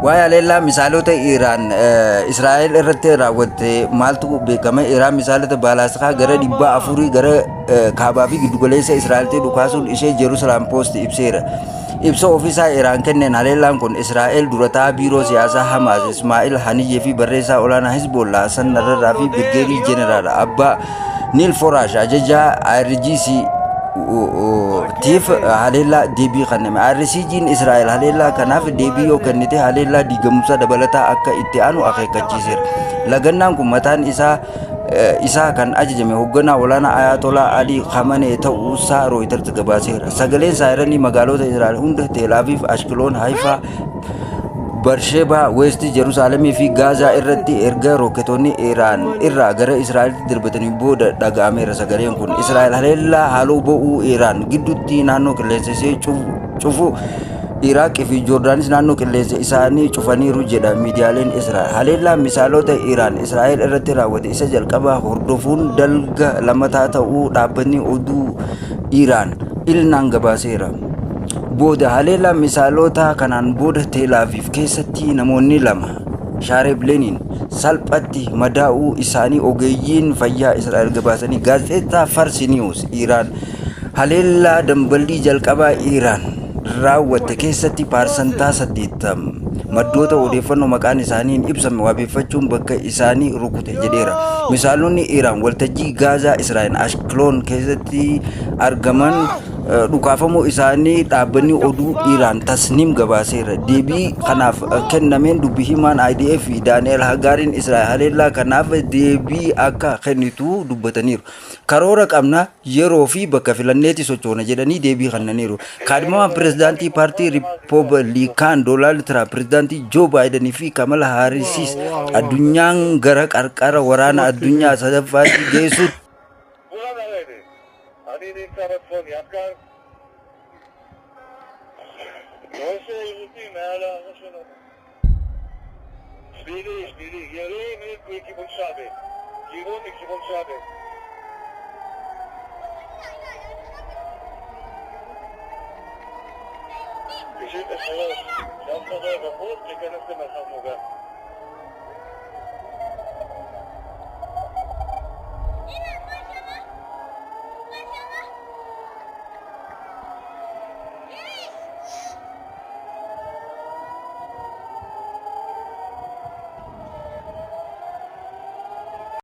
Waya leella misaalota Iraan Israa'el irratti raawwatte maaltu beekama Iraan misaalota baalaastaa gara 400 gara kaabaa fi giddugaleessa Israa'eltti dhukaasuun ishee Jerusalem Post ibseera. Ibsa ofiisaa Iraan kenneen haleellaan kun Israa'el durataa biiroo siyaasaa Hamaas Ismaa'il Haniyyee fi barreessaa olaanaa Hizbollah Hassan Nasrallah fi Birgeedii Jeneraal Abbaa Nil Forash ajajaa IRGC tiif haleellaa deebii kenname. IRGC'n Israa'el haleellaa kanaaf deebii yoo kennite haleellaa diigamumsa dabalataa akka itti aanu akeekkachiiseera. Lagannaan kun mataan isaa kan ajajame hoogganaa olaanaa Ayatollah Ali Khamenei ta'uusaa Reuters gabaaseera. Sagaleen saayiranii magaalota Israa'el hunda Tel Aviv, Ashkelon, Haifa, Beersheba, West Jerusalem fi Gaza irratti erga rooketoonni Iraan irraa gara Israa'elitti darbatanii booda dhaga'ameera. Sagaleen kun Israa'el haleellaa haaloo ba'uu Iraan gidduutti naannoo qilleensa ishee cufu Iraq fi Jordaanis naannoo qilleensa isaanii cufaniiru jedha miidiyaaleen Israa'el. Haleellaan misaalota Iraan Israa'el irratti raawwate isa jalqabaa hordofuun dalga lammataa ta'uu dhaabbanni oduu Iraan ilnaan gabaaseera. Booda haleellaan misaalota kanaan booda Tel Aviv keessatti namoonni lama Shaarebleniin salphatti madaa'uu isaanii ogeeyyiin fayyaa Israa'el gabaasanii gaazexeessaa Fars News Iraan haleellaa damballii jalqabaa Iraan raawwatte keessatti parsantaa 80 maddoota odeeffannoo maqaan isaaniin ibsame wabeeffachuun bakka isaanii rukute jedheera. Misaalonni Iraan waltajjii Gaazaa Israa'el Ashkelon keessatti argaman dhukaafamuu isaanii dhaabbanni oduu Iraan Tasnim gabaaseera. Deebii kanaaf kennameen dubbii himaan IDF Daani'el Hagaariin Israa'el haleellaa kanaaf deebii akka kennitu dubbataniiru. Karoora qabna yeroo fi bakka filanneetti sochoona jedhanii deebii kennaniiru. Kaadhimamaan pirezidaantii paartii Riippaabilikaan Doonaald Tiraamp, pirezidaantii Joo Baayiden fi Kamala Haarisis addunyaan gara qarqara waraana addunyaa sadaffaatti geessuutti Geschieht es alles, das war der Verbot, die können es immer sagen.